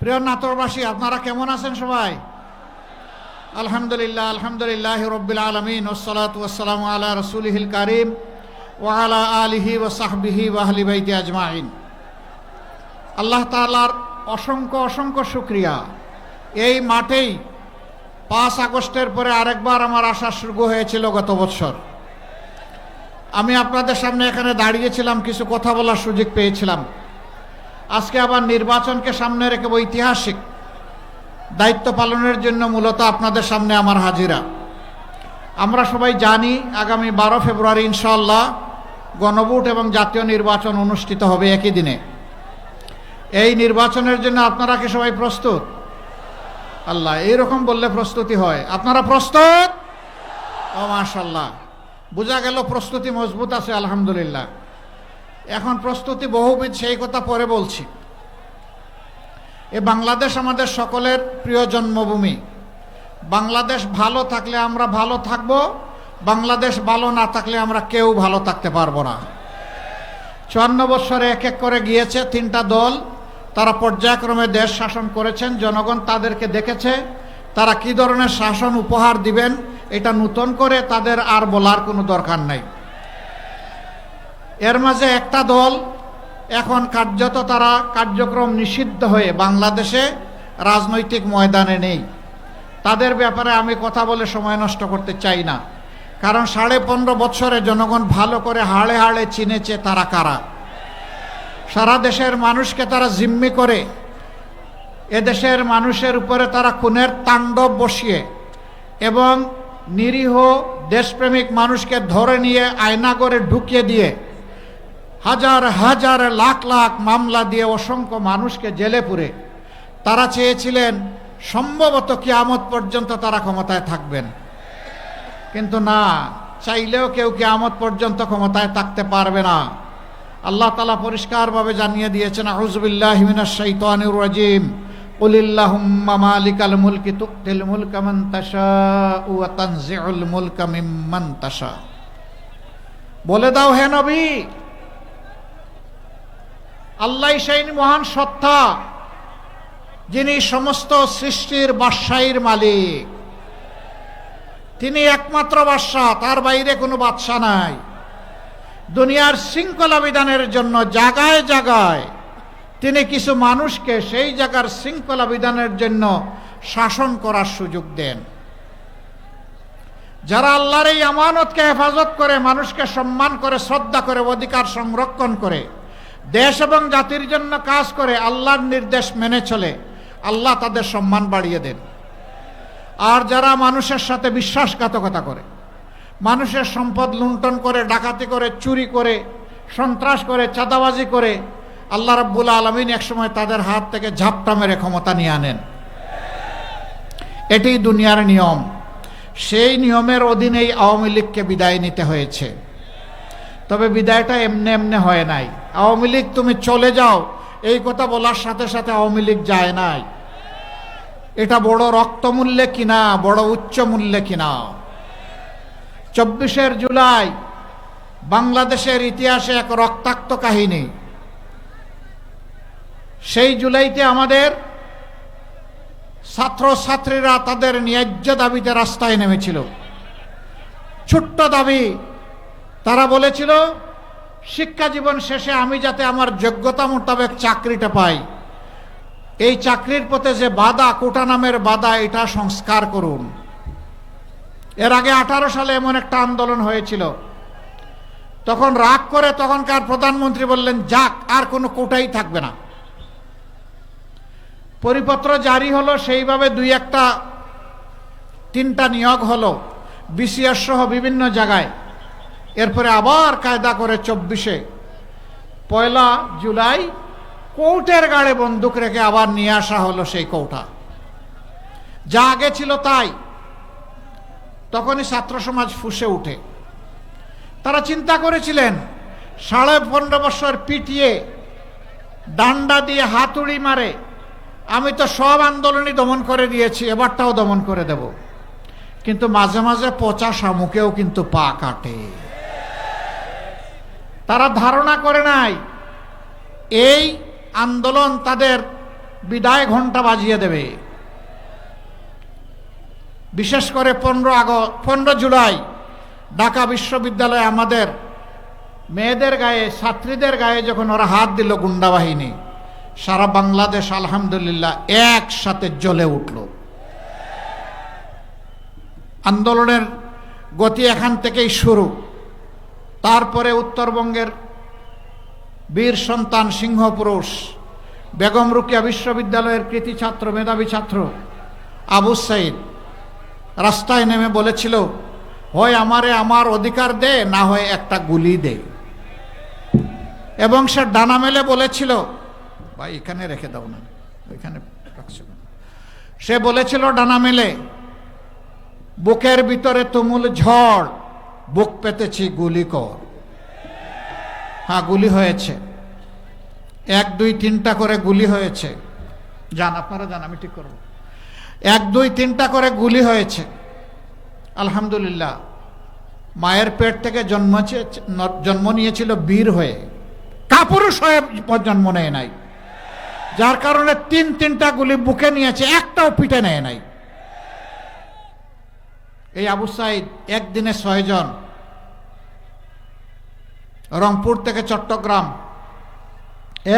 প্রিয় নাটোরবাসী, আপনারা কেমন আছেন সবাই? আলহামদুলিল্লাহ, আলহামদুলিল্লাহ রব্বিল আলামিন, ওয়াসসালাতু ওয়াসসালামু আলা রাসূলিহিল কারীম ওয়া আলা আলিহি ওয়া সাহবিহি ওয়া আহলি বাইতি আজমাইন। আল্লাহ তাআলার অসংখ্য অসংখ্য শুকরিয়া। এই মাঠেই 5 আগস্টের পরে আরেকবার আমার আসা শুরু হয়েছিল গত বছর। আমি আপনাদের সামনে এখানে দাঁড়িয়েছিলাম, কিছু কথা বলার সুযোগ পেয়েছিলাম। আজকে আবার নির্বাচনকে সামনে রেখে ঐতিহাসিক দায়িত্ব পালনের জন্য মূলত আপনাদের সামনে আমার হাজিরা। আমরা সবাই জানি আগামী 12 ফেব্রুয়ারি ইনশাআল্লাহ গণভোট এবং জাতীয় নির্বাচন অনুষ্ঠিত হবে একই দিনে। এই নির্বাচনের জন্য আপনারা কি সবাই প্রস্তুত? আল্লাহ, এইরকম বললে প্রস্তুতি হয়। আপনারা প্রস্তুত? ও মাশাআল্লাহ, বোঝা গেল প্রস্তুতি মজবুত আছে আলহামদুলিল্লাহ। এখন প্রস্তুতি বহুবিধ, সেই কথা পরে বলছি। এ বাংলাদেশ আমাদের সকলের প্রিয় জন্মভূমি। বাংলাদেশ ভালো থাকলে আমরা ভালো থাকব, বাংলাদেশ ভালো না থাকলে আমরা কেউ ভালো থাকতে পারবো না। 54 বছরে এক এক করে গিয়েছে 3টা দল, তারা পর্যায়ক্রমে দেশ শাসন করেছেন। জনগণ তাদেরকে দেখেছে, তারা কি ধরনের শাসন উপহার দিবেন এটা নতুন করে তাদের আর বলার কোনো দরকার নাই। এর মাঝে একটা দল এখন কার্যত তারা কার্যক্রম নিষিদ্ধ হয়ে বাংলাদেশে রাজনৈতিক ময়দানে নেই। তাদের ব্যাপারে আমি কথা বলে সময় নষ্ট করতে চাই না, কারণ 15.5 বছরে জনগণ ভালো করে হাড়ে হাড়ে চিনেছে তারা কারা। সারা দেশের মানুষকে তারা জিম্মি করে এদেশের মানুষের উপরে তারা খুনের তাণ্ডব বসিয়ে এবং নিরীহ দেশপ্রেমিক মানুষকে ধরে নিয়ে আয়নাগরে ঢুকিয়ে দিয়ে হাজার হাজার লাখ লাখ মামলা দিয়ে অসংখ্য মানুষকে জেলে পুরে তারা চেয়েছিলেন সম্ভবত কিয়ামত পর্যন্ত তারা ক্ষমতায় থাকবেন। কিন্তু না, চাইলেও কেউ কিয়ামত পর্যন্ত ক্ষমতায় থাকতে পারবে না। আল্লাহ তাআলা পরিষ্কারভাবে জানিয়ে দিয়েছেন, আউযু বিল্লাহি মিনাশ শাইতানির রাজিম, কুলিল্লাহুম্মা মালিকাল মুলকি তুতিল মুলকা মান তাশাউ ওয়া তানজিউল মুলকা মিম্মান তাশা। বলে দাও হে নবী, আল্লাহ সেই মহান সত্তা যিনি সমস্ত সৃষ্টির বাদশাহীর মালিক। তিনি একমাত্র বাদশাহ, তার বাইরে কোনো বাদশাহ নাই। দুনিয়ার শৃঙ্খলা বিধানের জন্য জায়গায় জায়গায় তিনি কিছু মানুষকে সেই জায়গার শৃঙ্খলা বিধানের জন্য শাসন করার সুযোগ দেন। যারা আল্লাহর এই আমানতকে হেফাজত করে, মানুষকে সম্মান করে, শ্রদ্ধা করে, অধিকার সংরক্ষণ করে, দেশ এবং জাতির জন্য কাজ করে, আল্লাহর নির্দেশ মেনে চলে, আল্লাহ তাদের সম্মান বাড়িয়ে দেন। আর যারা মানুষের সাথে বিশ্বাসঘাতকতা করে, মানুষের সম্পদ লুণ্ঠন করে, ডাকাতি করে, চুরি করে, সন্ত্রাস করে, চাঁদাবাজি করে, আল্লাহ রাব্বুল আলামিন একসময় তাদের হাত থেকে ঝাপটা মেরে ক্ষমতা নিয়ে আনেন। এটি দুনিয়ার নিয়ম। সেই নিয়মের অধীনেই আওয়ামী লীগকে বিদায় নিতে হয়েছে। তবে বিদায়টা এমনি এমনি হয় নাই। আওয়ামী লীগ তুমি চলে যাও এই কথা বলার সাথে সাথে আওয়ামী লীগ যায় নাই। এটা বড় রক্তমূল্যে কিনা, বড় উচ্চ মূল্যে কিনা। 24শে জুলাই বাংলাদেশের ইতিহাসে এক রক্তাক্ত কাহিনী। সেই জুলাইতে আমাদের ছাত্রছাত্রীরা তাদের ন্যায্য দাবিতে রাস্তায় নেমেছিল। ছোট্ট দাবি, তারা বলেছিল শিক্ষা জীবন শেষে আমি যাতে আমার যোগ্যতা মোতাবেক চাকরিটা পাই, এই চাকরির পথে যে বাধা, কোটা নামের বাধা, এটা সংস্কার করুন। এর আগে 18 সালে এমন একটা আন্দোলন হয়েছিল। তখন রাগ করে তখনকার প্রধানমন্ত্রী বললেন, যাক, আর কোনো কোটাই থাকবে না। পরিপত্র জারি হলো, সেইভাবে 2-1-3টা নিয়োগ হলো বিসিএস সহ বিভিন্ন জায়গায়। এরপরে আবার কায়দা করে 24শে 1 জুলাই কোর্টের গাড়ে বন্দুক রেখে আবার নিয়ে আসা হলো সেই কোটা। যা আগে ছিল তাই। তখনই ছাত্র সমাজ ফুঁসে উঠে। তারা চিন্তা করেছিলেন 15.5 বছর পিটিয়ে, ডান্ডা দিয়ে, হাতুড়ি মারে আমি তো সব আন্দোলনই দমন করে দিয়েছি, এবারটাও দমন করে দেব। কিন্তু মাঝে মাঝে পচা শামুকেও কিন্তু পা কাটে। তারা ধারণা করে নাই এই আন্দোলন তাদের বিদায় ঘণ্টা বাজিয়ে দেবে। বিশেষ করে 15 জুলাই ঢাকা বিশ্ববিদ্যালয়ে আমাদের মেয়েদের গায়ে, ছাত্রীদের গায়ে যখন ওরা হাত দিল গুন্ডা বাহিনী, সারা বাংলাদেশ আলহামদুলিল্লাহ একসাথে জ্বলে উঠল। আন্দোলনের গতি এখান থেকেই শুরু। তারপরে উত্তরবঙ্গের বীর সন্তান, সিংহপুরুষ, বেগম রোকেয়া বিশ্ববিদ্যালয়ের কৃতি ছাত্র, মেধাবী ছাত্র আবু সাইদ রাস্তায় নেমে বলেছিল, হয় আমারে আমার অধিকার দে, না হয় একটা গুলি দে। এবং সে ডানা মেলে বলেছিল, ভাই এখানে রেখে দাও না, এখানে রাখছো। সে বলেছিল ডানা মেলে, বুকের ভিতরে তুমুল ঝড়, বুক পেতেছি গুলি কর। হ্যাঁ, গুলি হয়েছে, 1, 2, 3টা করে গুলি হয়েছে। যান আপনারা যান, আমি ঠিক করব। 1, 2, 3টা করে গুলি হয়েছে। আলহামদুলিল্লাহ, মায়ের পেট থেকে জন্ম নিয়েছিল বীর হয়ে, কাপুরুষ হয়ে জন্ম নেয় নাই, যার কারণে 3টা গুলি বুকে নিয়েছে, একটাও পিঠে নেয় নাই। এই আবু সাইদ একদিনে 6 জন, রংপুর থেকে চট্টগ্রাম,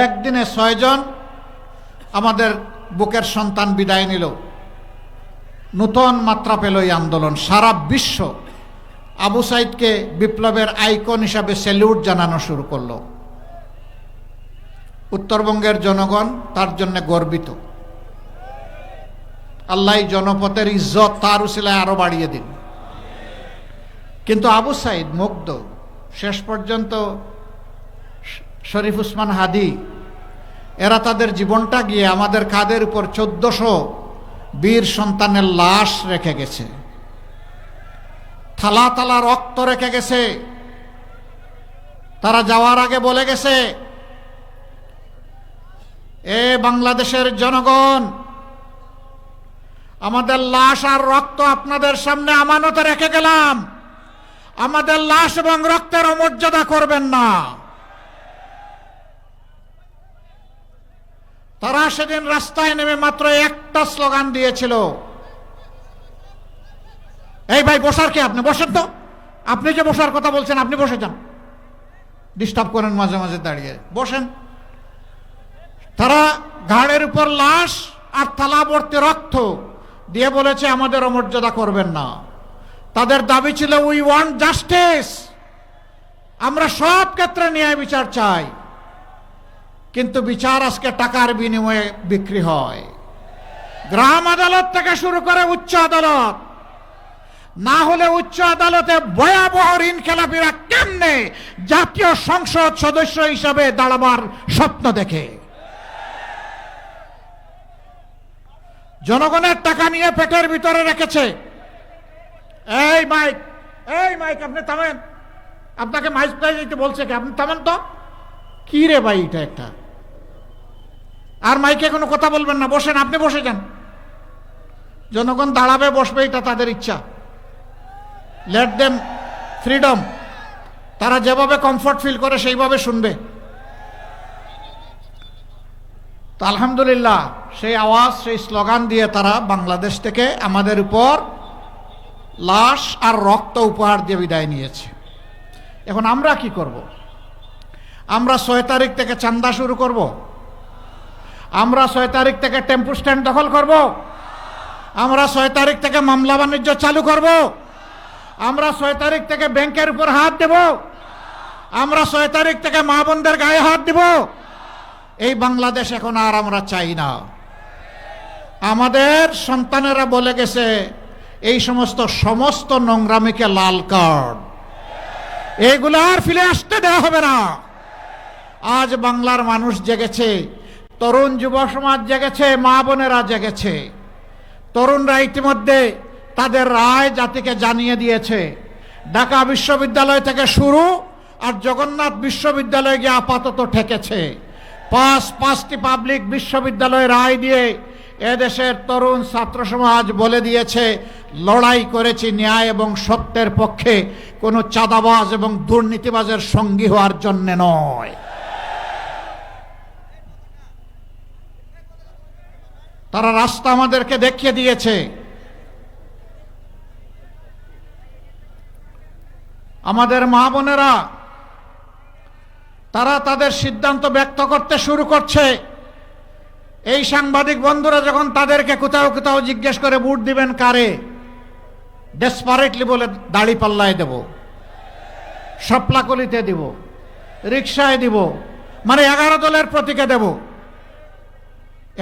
একদিনে 6 জন আমাদের বুকের সন্তান বিদায় নিল। নূতন মাত্রা পেল এই আন্দোলন। সারা বিশ্ব আবু সাইদকে বিপ্লবের আইকন হিসাবে স্যালুট জানানো শুরু করলো। উত্তরবঙ্গের জনগণ তার জন্য গর্বিত। আল্লাহ জনপথের ইজ্জত তার উসিলায় আরো বাড়িয়ে দিন। কিন্তু আবু সাইদ মুগ্ধ। শেষ পর্যন্ত শরীফ উসমান হাদি এরা তাদের জীবনটা গিয়ে আমাদের কাঁধের উপর 1400 বীর সন্তানের লাশ রেখে গেছে, থালা থালা রক্ত রেখে গেছে। তারা যাওয়ার আগে বলে গেছে, এ বাংলাদেশের জনগণ, আমাদের লাশ আর রক্ত আপনাদের সামনে আমানতে রেখে গেলাম, আমাদের লাশ এবং রক্তের অমর্যাদা করবেন না। তারা সেদিন রাস্তায় নেমে মাত্র একটা স্লোগান দিয়েছিল, এই ভাই বসার কে? আপনি বসেন তো, আপনি যে বসার কথা বলছেন আপনি বসে যান, ডিস্টার্ব করেন মাঝে মাঝে, দাঁড়িয়ে বসেন। তারা ঘাড়ের উপর লাশ আর থালাবর্তী রক্ত দিয়ে বলেছে আমাদের অমর্যাদা করবেন না। তাদের দাবি ছিল উই ওয়ান্ট জাস্টিস, আমরা সব ক্ষেত্রে ন্যায় বিচার চাই। কিন্তু বিচার আজকে টাকার বিনিময়ে বিক্রি হয়। গ্রাম আদালত থেকে শুরু করে উচ্চ আদালত, না হলে উচ্চ আদালতে ভয়াবহ ঋণ খেলাপিরা কেমনে জাতীয় সংসদ সদস্য হিসাবে দাঁড়াবার স্বপ্ন দেখে? জনগণের টাকা নিয়ে পেটের ভিতরে রেখেছে। এই মাইক আপনি থামেন, আপনাকে মাইক প্রাইজ দিতে বলছে কি? আপনি থামেন তো। কি রে ভাই, এটা একটা। আর মাইকে কোনো কথা বলবেন না, বসেন, আপনি বসে যান। জনগণ দাঁড়াবে বসবে, এটা তাদের ইচ্ছা। লেট দেম ফ্রিডম, তারা যেভাবে কমফর্ট ফিল করে সেইভাবে শুনবে। তো আলহামদুলিল্লাহ, সেই আওয়াজ, সেই স্লোগান দিয়ে তারা বাংলাদেশ থেকে আমাদের উপর লাশ আর রক্ত উপহার দিয়ে বিদায় নিয়েছে। এখন আমরা কি করব? আমরা 6 তারিখ থেকে চাঁদা শুরু করব? আমরা 6 তারিখ থেকে টেম্পু স্ট্যান্ড দখল করব? আমরা 6 তারিখ থেকে মামলা বাণিজ্য চালু করব? আমরা 6 তারিখ থেকে ব্যাংকের উপর হাত দেব? আমরা 6 তারিখ থেকে মা বোনদের গায়ে হাত দেব? এই বাংলাদেশ এখন আর আমরা চাই না। আমাদের সন্তানেরা বলে গেছে এই সমস্ত নোংরামিকে লাল কার্ড, এগুলো আর ফিরে আসতে দেওয়া হবে না। আজ বাংলার মানুষ জেগেছে, তরুণ যুব সমাজ জেগেছে, মা বোনেরা জেগেছে। তরুণরা ইতিমধ্যে তাদের রায় জাতিকে জানিয়ে দিয়েছে। ঢাকা বিশ্ববিদ্যালয় থেকে শুরু আর জগন্নাথ বিশ্ববিদ্যালয়ে গিয়ে আপাতত ঠেকেছে। 5টি পাবলিক বিশ্ববিদ্যালয়ে রায় দিয়ে এদেশের তরুণ ছাত্র সমাজ বলে দিয়েছে, লড়াই করেছি ন্যায় এবং সত্যের পক্ষে, কোনো চাঁদাবাজ এবং দুর্নীতিবাজের সঙ্গী হওয়ার জন্য নয়। তারা রাস্তা আমাদেরকে দেখিয়ে দিয়েছে। আমাদের মা বোনেরা তারা তাদের সিদ্ধান্ত ব্যক্ত করতে শুরু করছে। এই সাংবাদিক বন্ধুরা যখন তাদেরকে কোথাও কোথাও জিজ্ঞেস করে ভোট দিবেন কারে, ডেসপারেটলি বলে দাড়ি পাল্লায় দেব, শাপলাকলিতে দিব, রিকশায় দিব, মানে 11 দলের প্রতীকে দেব।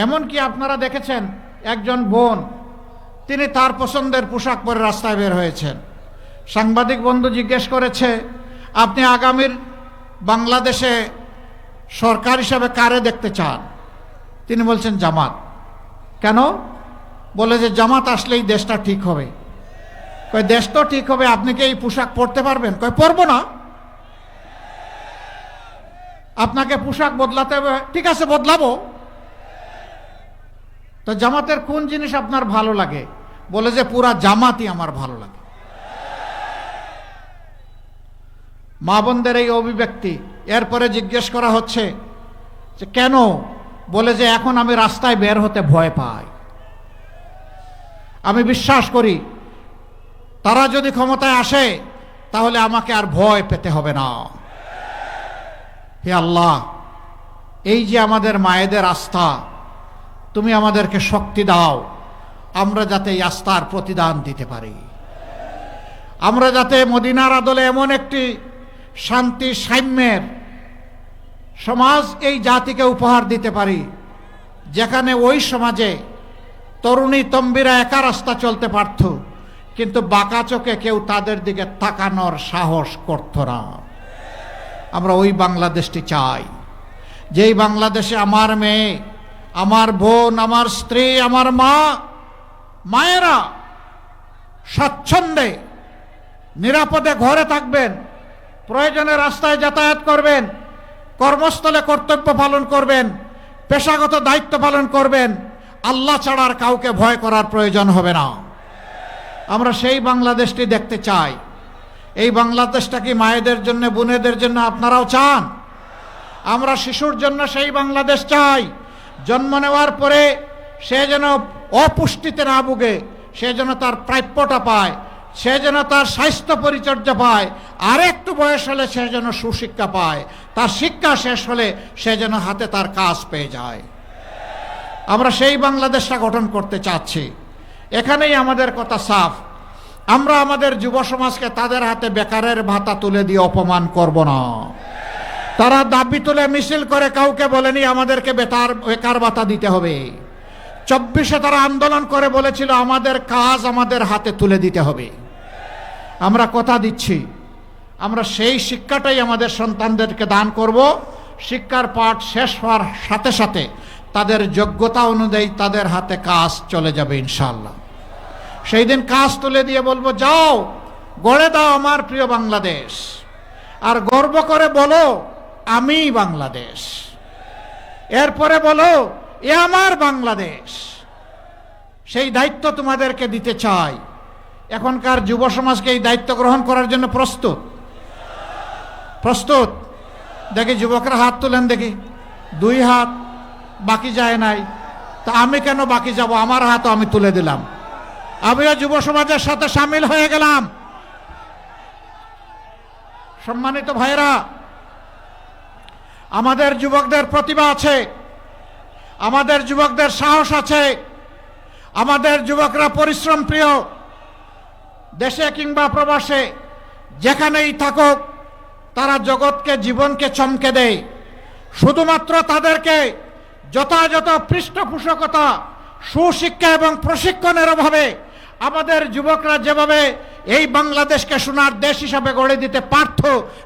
এমনকি আপনারা দেখেছেন একজন বোন, তিনি তার পছন্দের পোশাক পরে রাস্তায় বের হয়েছেন। সাংবাদিক বন্ধু জিজ্ঞেস করেছে, আপনি আগামীর বাংলাদেশে সরকার হিসাবে কারে দেখতে চান? তিনি বলছেন জামাত। কেন? বলে যে জামাত আসলেই দেশটা ঠিক হবে। কয় দেশ তো ঠিক হবে, আপনি কি এই পোশাক পরতে পারবেন? কয় পরবো না। আপনাকে পোশাক বদলাতে হবে, ঠিক আছে বদলাবো। তো জামাতের কোন জিনিস আপনার ভালো লাগে? বলে যে পুরা জামাতই আমার ভালো লাগে। মা বোনদের এই অভিব্যক্তি। এরপরে জিজ্ঞেস করা হচ্ছে যে কেন? বলে যে এখন আমি রাস্তায় বের হতে ভয় পাই। আমি বিশ্বাস করি তারা যদি ক্ষমতায় আসে তাহলে আমাকে আর ভয় পেতে হবে না। হে আল্লাহ, এই যে আমাদের মায়েদের আস্থা, তুমি আমাদেরকে শক্তি দাও, আমরা যাতে এই আস্থার প্রতিদান দিতে পারি। আমরা যাতে মদিনার আদলে এমন একটি শান্তি সাম্যের সমাজ এই জাতিকে উপহার দিতে পারি, যেখানে ওই সমাজে তরুণী তম্বিরা একা রাস্তা চলতে পারত, কিন্তু বাঁকা চোখে কেউ তাদের দিকে তাকানোর সাহস করত না। আমরা ওই বাংলাদেশটি চাই, যেই বাংলাদেশে আমার মেয়ে, আমার বোন, আমার স্ত্রী, আমার মায়েরা স্বাচ্ছন্দ্যে নিরাপদে ঘরে থাকবেন, প্রয়োজনে রাস্তায় যাতায়াত করবেন, কর্মস্থলে কর্তব্য পালন করবেন, পেশাগত দায়িত্ব পালন করবেন, আল্লাহ ছাড়া আর কাউকে ভয় করার প্রয়োজন হবে না। আমরা সেই বাংলাদেশটি দেখতে চাই। এই বাংলাদেশটা কি মায়েদের জন্য, বোনেদের জন্য আপনারাও চান? আমরা শিশুর জন্য সেই বাংলাদেশ চাই। জন্ম নেওয়ার পরে সে যেন অপুষ্টিতে না ভুগে, সে যেন তার প্রাপ্যটা পায়, সে যেন তার স্বাস্থ্য পরিচর্যা পায়, আর একটু বয়স হলে সে যেন সুশিক্ষা পায়, তার শিক্ষা শেষ হলে সে যেন হাতে তার কাজ পেয়ে যায়। আমরা সেই বাংলাদেশটা গঠন করতে চাচ্ছি। এখানেই আমাদের কথা সাফ। আমরা আমাদের যুব সমাজকে তাদের হাতে বেকারের ভাতা তুলে দিয়ে অপমান করব না। তারা দাবি তুলে মিছিল করে কাউকে বলেনি আমাদেরকে বেকার ভাতা দিতে হবে। 24-এ তারা আন্দোলন করে বলেছিল আমাদের কাজ আমাদের হাতে তুলে দিতে হবে। আমরা কথা দিচ্ছি, আমরা সেই শিক্ষাটাই আমাদের সন্তানদেরকে দান করব। শিক্ষার পাঠ শেষ হওয়ার সাথে সাথে তাদের যোগ্যতা অনুযায়ী তাদের হাতে কাজ চলে যাবে ইনশাআল্লাহ। সেই দিন কাজ তুলে দিয়ে বলবো, যাও গড়ে দাও আমার প্রিয় বাংলাদেশ, আর গর্ব করে বলো আমি বাংলাদেশ। এরপরে বলো এ আমার বাংলাদেশ। সেই দায়িত্ব তোমাদেরকে দিতে চাই। এখনকার যুব সমাজকে এই দায়িত্ব গ্রহণ করার জন্য প্রস্তুত? প্রস্তুত? দেখি যুবকরা হাত তুলেন দেখি। 2 হাত, বাকি যায় নাই। তা আমি কেন বাকি যাব? আমার হাতও আমি তুলে দিলাম। আমিও যুব সমাজের সাথে সামিল হয়ে গেলাম। সম্মানিত ভাইরা, আমাদের যুবকদের প্রতিভা আছে, আমাদের যুবকদের সাহস আছে, আমাদের যুবকরা পরিশ্রম প্রিয়। দেশে কিংবা প্রবাসে যেখানেই থাকুক তারা জগৎকে, জীবনকে চমকে দেয়। শুধুমাত্র তাদেরকে যথাযথ পৃষ্ঠপোষকতা, সুশিক্ষা এবং প্রশিক্ষণের অভাবে আমাদের যুবকরা যেভাবে এই বাংলাদেশকে সোনার দেশ হিসাবে গড়ে দিতে পারত,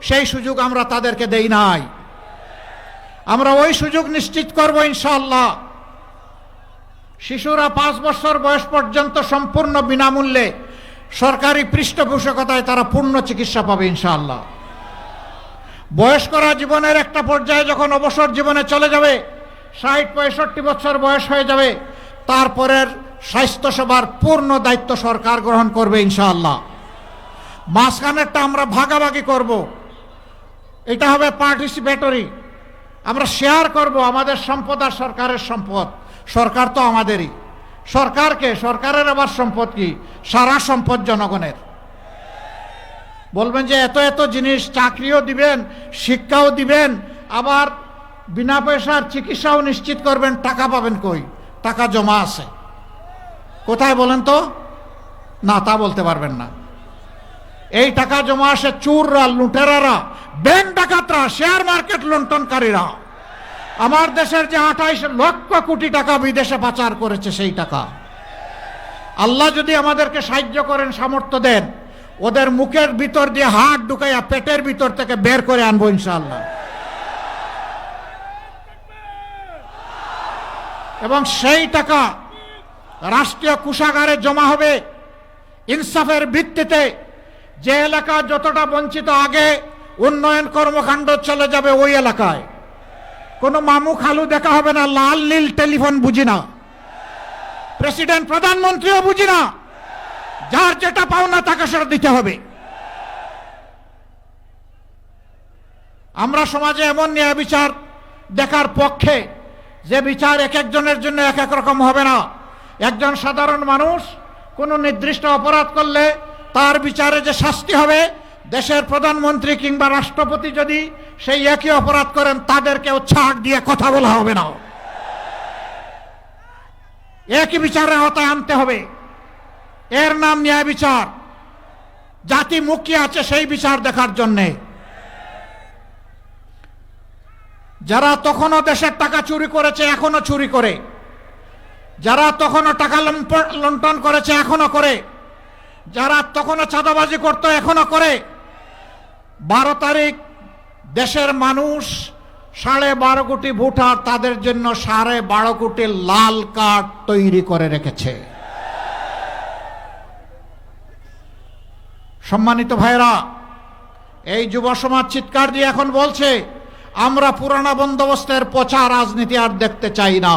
সেই সুযোগ আমরা তাদেরকে দেই নাই। আমরা ওই সুযোগ নিশ্চিত করব ইনশাআল্লাহ। শিশুরা 5 বছর বয়স পর্যন্ত সম্পূর্ণ বিনামূল্যে সরকারি পৃষ্ঠপোষকতায় তারা পূর্ণ চিকিৎসা পাবে ইনশাআল্লাহ। বয়স্করা জীবনের একটা পর্যায়ে যখন অবসর জীবনে চলে যাবে, 60-65 বছর বয়স হয়ে যাবে, তারপরের স্বাস্থ্যসেবার পূর্ণ দায়িত্ব সরকার গ্রহণ করবে ইনশাআল্লাহ। মাঝখানেরটা আমরা ভাগাভাগি করব, এটা হবে পার্টিসিপেটরি। আমরা শেয়ার করব আমাদের সম্পদ আর সরকারের সম্পদ। সরকার তো আমাদেরই। সরকারকে, সরকারের আবার সম্পদ কি? সারা সম্পদ জনগণের। বলবেন যে এত এত জিনিস, চাকরিও দিবেন, শিক্ষাও দিবেন, আবার বিনা পয়সার চিকিৎসাও নিশ্চিত করবেন, টাকা পাবেন কই? টাকা জমা আছে কোথায় বলেন তো? না, তা বলতে পারবেন না। এই টাকা জমা আসে চোররা, লুটেরারা, ব্যাংক ডাকাতরা, শেয়ার মার্কেট লুণ্ঠনকারীরা। আমার দেশের যে 28 লক্ষ কোটি টাকা বিদেশে পাচার করেছে, সেই টাকা আল্লাহ যদি আমাদেরকে সাহায্য করেন, সামর্থ্য দেন, ওদের মুখের ভিতর দিয়ে হাত ঢুকাইয়া পেটের ভিতর থেকে বের করে আনবো ইনশাআল্লাহ। এবং সেই টাকা রাষ্ট্রীয় কোষাগারে জমা হবে ইনসাফের ভিত্তিতে। যে এলাকা যতটা বঞ্চিত, আগে উন্নয়ন কর্মকাণ্ড চলে যাবে ওই এলাকায়। কোনো মামু খালু দেখা হবে না, লাল নীল টেলিফোন বুঝি না, প্রেসিডেন্ট প্রধানমন্ত্রীও বুঝি না। যার যেটা পাওনা তাকে সেটা দিতে হবে। আমরা সমাজে এমন ন্যায় বিচার দেখার পক্ষে যে বিচার এক একজনের জন্য এক এক রকম হবে না। একজন সাধারণ মানুষ কোনো নির্দিষ্ট অপরাধ করলে তার বিচারে যে শাস্তি হবে, দেশের প্রধানমন্ত্রী কিংবা রাষ্ট্রপতি যদি সেই একই অপরাধ করেন, তাদেরকেও ছাড় দিয়ে কথা বলা হবে না। একই বিচারের আওতায় আনতে হবে। এর নাম ন্যায় বিচার। জাতি মুখিয়ে আছে সেই বিচার দেখার জন্যে। যারা তখনও দেশের টাকা চুরি করেছে, এখনো চুরি করে, যারা তখনও টাকা লুণ্ঠন করেছে, এখনো করে, যারা তখনও চাঁদাবাজি করত, এখনো করে। 12 তারিখ দেশের মানুষ 12.5 কোটি ভোটার, তাদের জন্য 12.5 কোটি লাল কার্ড তৈরি করে রেখেছে। সম্মানিত ভাইরা, এই যুব সমাজ চিৎকার দিয়ে এখন বলছে, আমরা পুরানা বন্দোবস্তের পচা রাজনীতি আর দেখতে চাই না।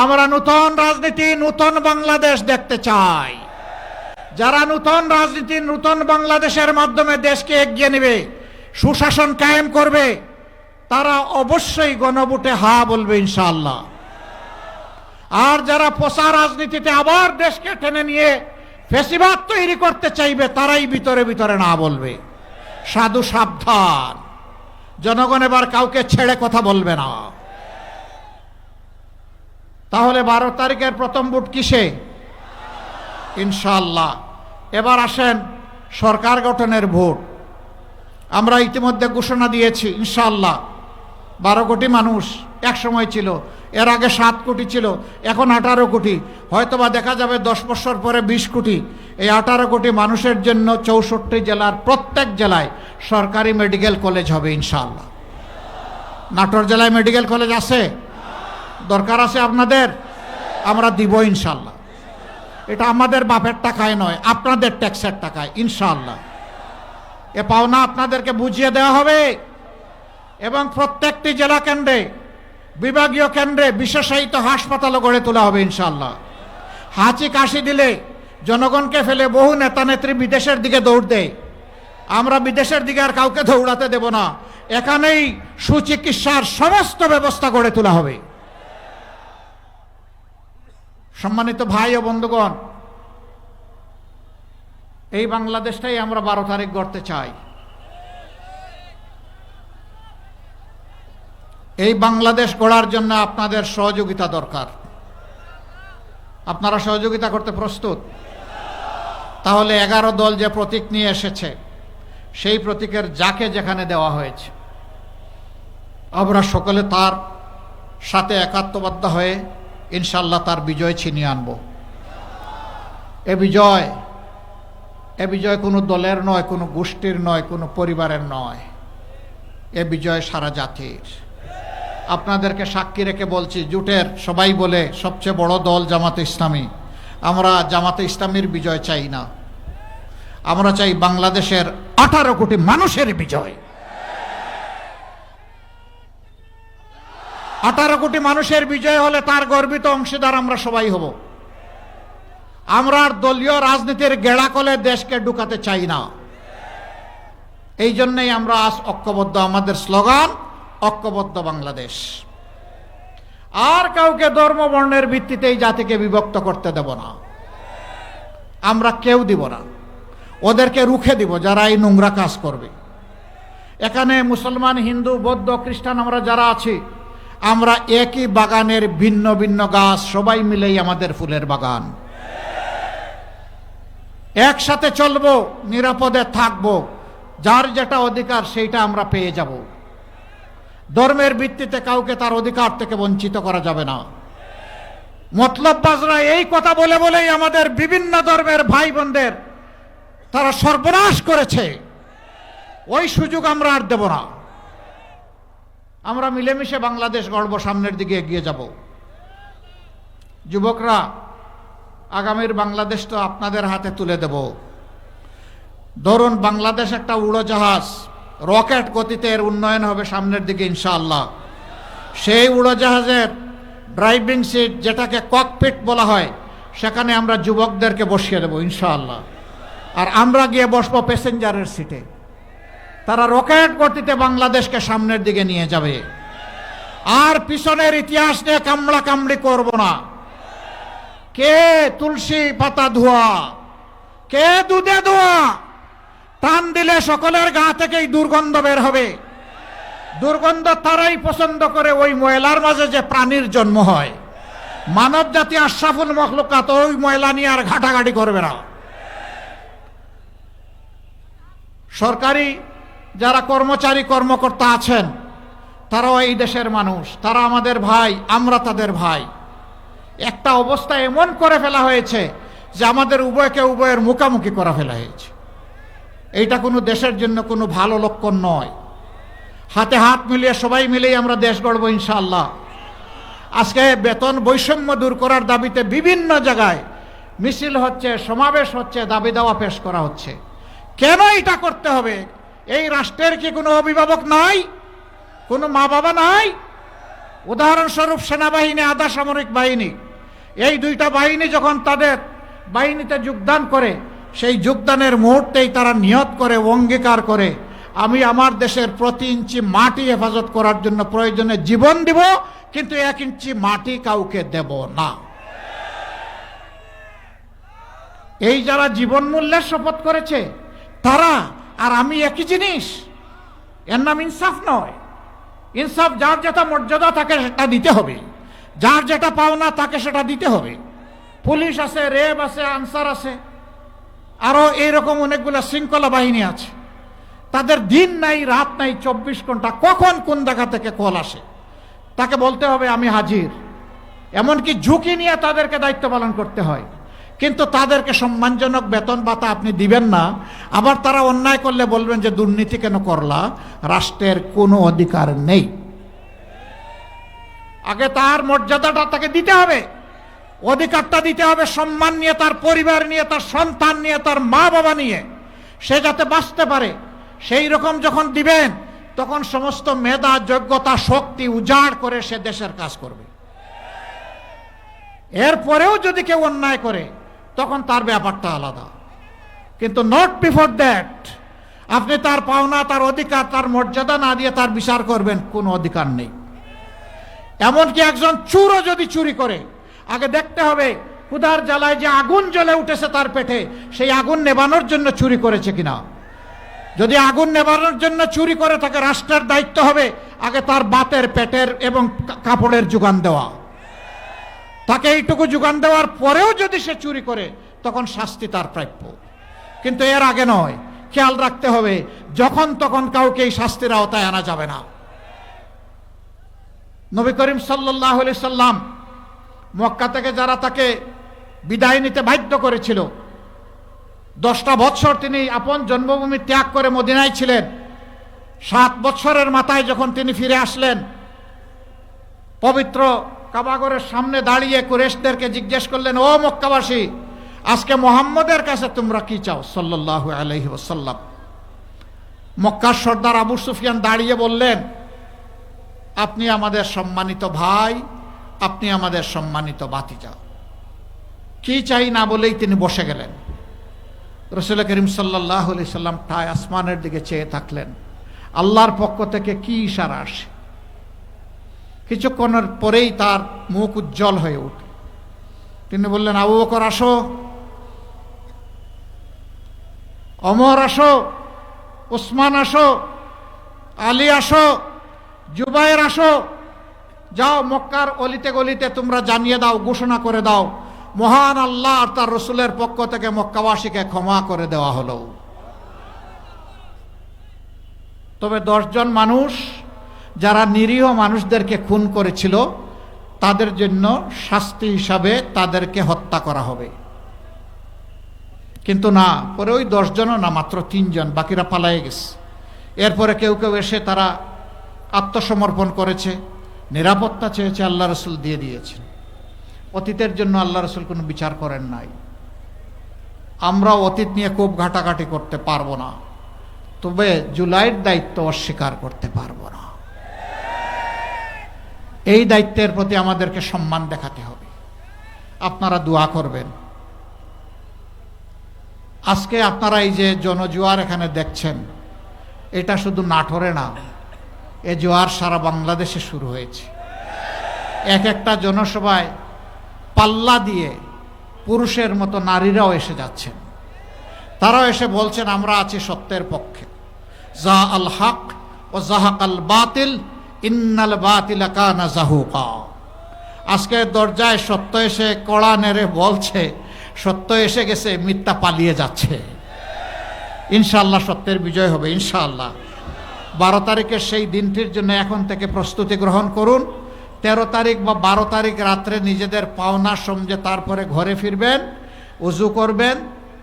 আমরা নতুন রাজনীতি, নতুন বাংলাদেশ দেখতে চাই। যারা নতুন রাজনীতি, নতুন বাংলাদেশের মাধ্যমে দেশকে এগিয়ে নেবে, সুশাসন কায়েম করবে, তারা অবশ্যই গণভোটে হা বলবে ইনশাআল্লাহ। আর যারা পচা রাজনীতিতে আবার দেশকে টেনে নিয়ে ফ্যাসিবাদ তৈরি করতে চাইবে, তারাই ভিতরে ভিতরে না বলবে। সাধু সাবধান, জনগণ এবার কাউকে ছেড়ে কথা বলবে না। তাহলে 12 তারিখের প্রথম ভোট কিসে? ইনশাআল্লাহ। এবার আসেন সরকার গঠনের ভোট। আমরা ইতিমধ্যে ঘোষণা দিয়েছি ইনশাআল্লাহ 12 কোটি মানুষ এক সময় ছিল, এর আগে 7 কোটি ছিল, এখন 18 কোটি, হয়তোবা দেখা যাবে 10 বছর পরে 20 কোটি। এই 18 কোটি মানুষের জন্য 64 জেলার প্রত্যেক জেলায় সরকারি মেডিকেল কলেজ হবে ইনশাআল্লাহ। নাটোর জেলায় মেডিকেল কলেজ আছে? দরকার আছে আপনাদের? আমরা দিব ইনশাআল্লাহ। এটা আমাদের বাপের টাকায় নয়, আপনাদের ট্যাক্সের টাকায় ইনশাআল্লাহ। এ পাওনা আপনাদেরকে বুঝিয়ে দেওয়া হবে। এবং প্রত্যেকটি জেলা কেন্দ্রে, বিভাগীয় কেন্দ্রে বিশেষায়িত হাসপাতালও গড়ে তোলা হবে ইনশাআল্লাহ। হাঁচি কাশি দিলে জনগণকে ফেলে বহু নেতা নেত্রী বিদেশের দিকে দৌড় দেয়। আমরা বিদেশের দিকে আর কাউকে দৌড়াতে দেব না। এখানেই সুচিকিৎসার সমস্ত ব্যবস্থা গড়ে তোলা হবে। সম্মানিত ভাই ও বন্ধুগণ, এই বাংলাদেশটাই আমরা 12 তারিখ গড়তে চাই। এই বাংলাদেশ গড়ার জন্য আপনাদের সহযোগিতা দরকার। আপনারা সহযোগিতা করতে প্রস্তুত? তাহলে 11 দল যে প্রতীক নিয়ে এসেছে, সেই প্রতীকের যাকে যেখানে দেওয়া হয়েছে, আমরা সকলে তার সাথে একাত্মবদ্ধ হয়ে ইনশাআল্লাহ তার বিজয় ছিনিয়ে আনব। এ বিজয় কোনো দলের নয়, কোনো গোষ্ঠীর নয়, কোনো পরিবারের নয়। এ বিজয় সারা জাতির। আপনাদেরকে সাক্ষী রেখে বলছি, জোটের সবাই বলে সবচেয়ে বড় দল জামাতে ইসলামী। আমরা জামাতে ইসলামীর বিজয় চাই না, আমরা চাই বাংলাদেশের 18 কোটি মানুষের বিজয়। 18 কোটি মানুষের বিজয় হলে তার গর্বিত অংশীদার আমরা সবাই হব। আমরা আর দলীয় রাজনীতির গেড়াকলে দেশকে ঢুকাতে চাই না। এই জন্যই আমরা আজ ঐক্যবদ্ধ। আমাদের স্লোগান ঐক্যবদ্ধ বাংলাদেশ। আর কাউকে ধর্ম বর্ণের ভিত্তিতে এই জাতিকে বিভক্ত করতে দেব না। আমরা কেউ দিব না, ওদেরকে রুখে দিব যারা এই নোংরা কাজ করবে। এখানে মুসলমান, হিন্দু, বৌদ্ধ, খ্রিস্টান আমরা যারা আছি, আমরা একই বাগানের ভিন্ন ভিন্ন গাছ, সবাই মিলেই আমাদের ফুলের বাগান। একসাথে চলবো, নিরাপদে থাকবো, যার যেটা অধিকার সেইটা আমরা পেয়ে যাব। ধর্মের ভিত্তিতে কাউকে তার অধিকার থেকে বঞ্চিত করা যাবে না। মতলববাজরা এই কথা বলে বলেই আমাদের বিভিন্ন ধর্মের ভাই বোনদের তারা সর্বনাশ করেছে। ওই সুযোগ আমরা আর দেব না। আমরা মিলেমিশে বাংলাদেশ গড়ব, সামনের দিকে এগিয়ে যাব। যুবকরা, আগামীর বাংলাদেশ তো আপনাদের হাতে তুলে দেব। ধরুন বাংলাদেশ একটা উড়োজাহাজ, রকেট গতিতে এর উন্নয়ন হবে সামনের দিকে ইনশাআল্লাহ। সেই উড়োজাহাজের ড্রাইভিং সিট, যেটাকে ককপিট বলা হয়, সেখানে আমরা যুবকদেরকে বসিয়ে দেব ইনশাআল্লাহ। আর আমরা গিয়ে বসবো প্যাসেঞ্জারের সিটে। তারা রকেট গতিতে বাংলাদেশকে সামনের দিকে নিয়ে যাবে। আর পিছনের ইতিহাস নিয়ে কামড়া কামড়ি করব না। কে তুলসী পাতা ধোয়া, কে দুধে ধোয়া, টান দিলে সকলের গা থেকেই দুর্গন্ধ বের হবে। দুর্গন্ধ তারাই পছন্দ করে ওই ময়লার মাঝে যে প্রাণীর জন্ম হয়। মানব জাতি আশরাফুল মখলুকাত, ওই ময়লা নিয়ে আর ঘাটাঘাটি করবে না। সরকারি যারা কর্মচারী কর্মকর্তা আছেন, তারাও এই দেশের মানুষ, তারা আমাদের ভাই, আমরা তাদের ভাই। একটা অবস্থা এমন করে ফেলা হয়েছে যে আমাদের উভয়কে উভয়ের মুখামুখি করা ফেলা হয়েছে। এইটা কোনো দেশের জন্য কোনো ভালো লক্ষণ নয়। হাতে হাত মিলিয়ে সবাই মিলেই আমরা দেশ গড়ব ইনশাআল্লাহ। আজকে বেতন বৈষম্য দূর করার দাবিতে বিভিন্ন জায়গায় মিছিল হচ্ছে, সমাবেশ হচ্ছে, দাবি দাওয়া পেশ করা হচ্ছে। কেন এটা করতে হবে? এই রাষ্ট্রের কি কোনো অভিভাবক নাই? কোনো মা বাবা নাই? উদাহরণস্বরূপ সেনাবাহিনী, আধা সামরিক বাহিনী, এই দুইটা বাহিনী যখন তাদের বাহিনীতে যোগদান করে, সেই যোগদানের মুহূর্তেই তারা নিয়ত করে, অঙ্গীকার করে, আমি আমার দেশের প্রতি ইঞ্চি মাটি হেফাজত করার জন্য প্রয়োজনে জীবন দিব, কিন্তু 1 ইঞ্চি মাটি কাউকে দেব না। এই যারা জীবন মূল্যের শপথ করেছে তারা আর আমি একই জিনিস। এর নাম ইনসাফ নয়। ইনসাফ, যার যেটা মর্যাদা তাকে সেটা দিতে হবে, যার যেটা পাওনা তাকে সেটা দিতে হবে। পুলিশ আছে, র্যাব আছে, আনসার আছে, আরো এইরকম অনেকগুলো শৃঙ্খলা বাহিনী আছে। তাদের দিন নাই, রাত নাই, 24 ঘন্টা কখন কোন জায়গা থেকে কল আসে তাকে বলতে হবে আমি হাজির। এমনকি ঝুঁকি নিয়ে তাদেরকে দায়িত্ব পালন করতে হয়। কিন্তু তাদেরকে সম্মানজনক বেতন ভাতা আপনি দিবেন না। আবার তারা অন্যায় করলে বলবেন যে দুর্নীতি কেন করলা। রাষ্ট্রের কোনো অধিকার নেই। আগে তার মর্যাদাটা তাকে দিতে হবে, অধিকারটা দিতে হবে, সম্মান নিয়ে, তার পরিবার নিয়ে, তার সন্তান নিয়ে, তার মা বাবা নিয়ে সে যাতে বাঁচতে পারে। সেই রকম যখন দিবেন, তখন সমস্ত মেধা, যোগ্যতা, শক্তি উজাড় করে সে দেশের কাজ করবে। এরপরেও যদি কেউ অন্যায় করে তখন তার ব্যাপারটা আলাদা, কিন্তু নট বিফোর দ্যাট আপনি তার পাওনা, তার অধিকার, তার মর্যাদা না দিয়ে তার বিচার করবেন, কোনো অধিকার নেই। এমনকি একজন চোরও যদি চুরি করে, আগে দেখতে হবে ক্ষুধার জ্বালায় যে আগুন জ্বলে উঠেছে তার পেটে, সেই আগুন নেভানোর জন্য চুরি করেছে কিনা। যদি আগুন নেভানোর জন্য চুরি করে থাকে, রাষ্ট্রের দায়িত্ব হবে আগে তার বাতের, পেটের এবং কাপড়ের যোগান দেওয়া। তাকে এইটুকু যোগান দেওয়ার পরেও যদি সে চুরি করে, তখন শাস্তি তার প্রাপ্য। কিন্তু এর আগে নয়। খেয়াল রাখতে হবে, যখন তখন কাউকে এই শাস্তির আওতায় আনা যাবে না। নবী করিম সাল্লাল্লাহু আলাইহি সাল্লাম মক্কা থেকে যারা তাকে বিদায় নিতে বাধ্য করেছিল, 10টা বৎসর তিনি আপন জন্মভূমি ত্যাগ করে মদিনায় ছিলেন। 7 বৎসরের মাথায় যখন তিনি ফিরে আসলেন, পবিত্র কাবাগরের সামনে দাঁড়িয়ে কুরাইশদেরকে জিজ্ঞেস করলেন, ও মক্কাবাসী, আজকে মুহাম্মদের কাছে তোমরা কি চাও সাল্লাল্লাহু আলাইহি ওয়াসাল্লাম। মক্কার সর্দার আবু সুফিয়ান দাঁড়িয়ে বললেন, আপনি আমাদের সম্মানিত ভাই, আপনি আমাদের সম্মানিত ভাতিজা। কি চাই না বলেই তিনি বসে গেলেন। রাসূল করিম সাল্লাল্লাহু আলাইহি সাল্লাম ঠায় আসমানের দিকে চেয়ে থাকলেন, আল্লাহর পক্ষ থেকে কি ইশারা আসে। কিছুক্ষণের পরেই তার মুখ উজ্জ্বল হয়ে ওঠে। তিনি বললেন, আবু বকর আসো, ওমর আসো, উসমান আসো, আলী আসো, জুবাইর আসো, যাও মক্কার অলিতে গলিতে তোমরা জানিয়ে দাও, ঘোষণা করে দাও, মহান আল্লাহ আর তার রসুলের পক্ষ থেকে মক্কাবাসীকে ক্ষমা করে দেওয়া হলো। তবে 10 জন মানুষ যারা নিরীহ মানুষদেরকে খুন করেছিল তাদের জন্য শাস্তি হিসাবে তাদেরকে হত্যা করা হবে। কিন্তু না, পরে ওই 10 জনও না, মাত্র 3 জন, বাকিরা পালায়ে গেছে। এরপরে কেউ কেউ এসে তারা আত্মসমর্পণ করেছে, নিরাপত্তা চেয়েছে, আল্লাহ রসুল দিয়ে দিয়েছেন। অতীতের জন্য আল্লাহ রসুল কোনো বিচার করেন নাই। আমরা অতীত নিয়ে খুব ঘাটাঘাটি করতে পারবো না, তবে জুলাইয়ের দায়িত্ব অস্বীকার করতে পারবো না। এই দায়িত্বের প্রতি আমাদেরকে সম্মান দেখাতে হবে। আপনারা দোয়া করবেন। আজকে আপনারা এই যে জনজোয়ার এখানে দেখছেন, এটা শুধু নাটোরে না, এ জোয়ার সারা বাংলাদেশে শুরু হয়েছে। এক একটা জনসভায় পাল্লা দিয়ে পুরুষের মতো নারীরাও এসে যাচ্ছেন। তারাও এসে বলছেন, আমরা আছি সত্যের পক্ষে। যা আল হক ও জাহাক আল বাতিল ইন্নাল বাতিলা কানা জাহুকা। আজকে দরজায় সত্য এসে কড়া নেড়ে বলছে, সত্য এসে গেছে, মিথ্যা পালিয়ে যাচ্ছে। ইনশাআল্লাহ সত্যের বিজয় হবে, ইনশাআল্লাহ। 12 তারিখের সেই দিনটির জন্য এখন থেকে প্রস্তুতি গ্রহণ করুন। 13 তারিখ বা 12 তারিখ রাত্রে নিজেদের পাওনা সমঝে তারপরে ঘরে ফিরবেন, উজু করবেন,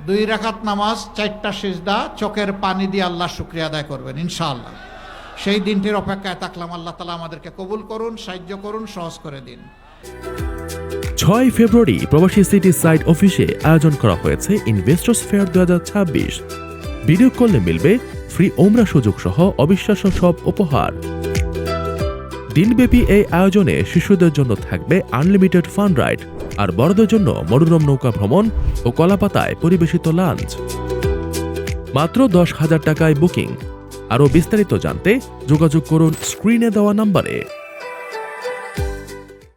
2 রাকাত নামাজ, 4টা সিজদা, চোখের পানি দিয়ে আল্লাহ শুকরিয়া আদায় করবেন, ইনশাআল্লাহ। সেই দিনটির অপেক্ষায় থাকলাম। আল্লাহ তাআলা আমাদেরকে কবুল করুন, সাহায্য করুন, সহজ করে দিন। 6 ফেব্রুয়ারি প্রবাসী সিটি সাইট অফিসে আয়োজন করা হয়েছে ইনভেস্টর্স ফেয়ার 2026। ভিডিও কলে মিলবে ফ্রি ওমরা সুযোগ সহ অবিশ্বাস্য সব উপহার। দিনব্যাপী এই আয়োজনে শিশুদের জন্য থাকবে আনলিমিটেড ফান রাইড, আর বড়দের জন্য মনোরম নৌকা ভ্রমণ ও কলাপাতায় পরিবেশিত লাঞ্চ। মাত্র 10,000 টাকায় বুকিং। আরও বিস্তারিত জানতে যোগাযোগ করুন স্ক্রিনে দেওয়া নম্বরে।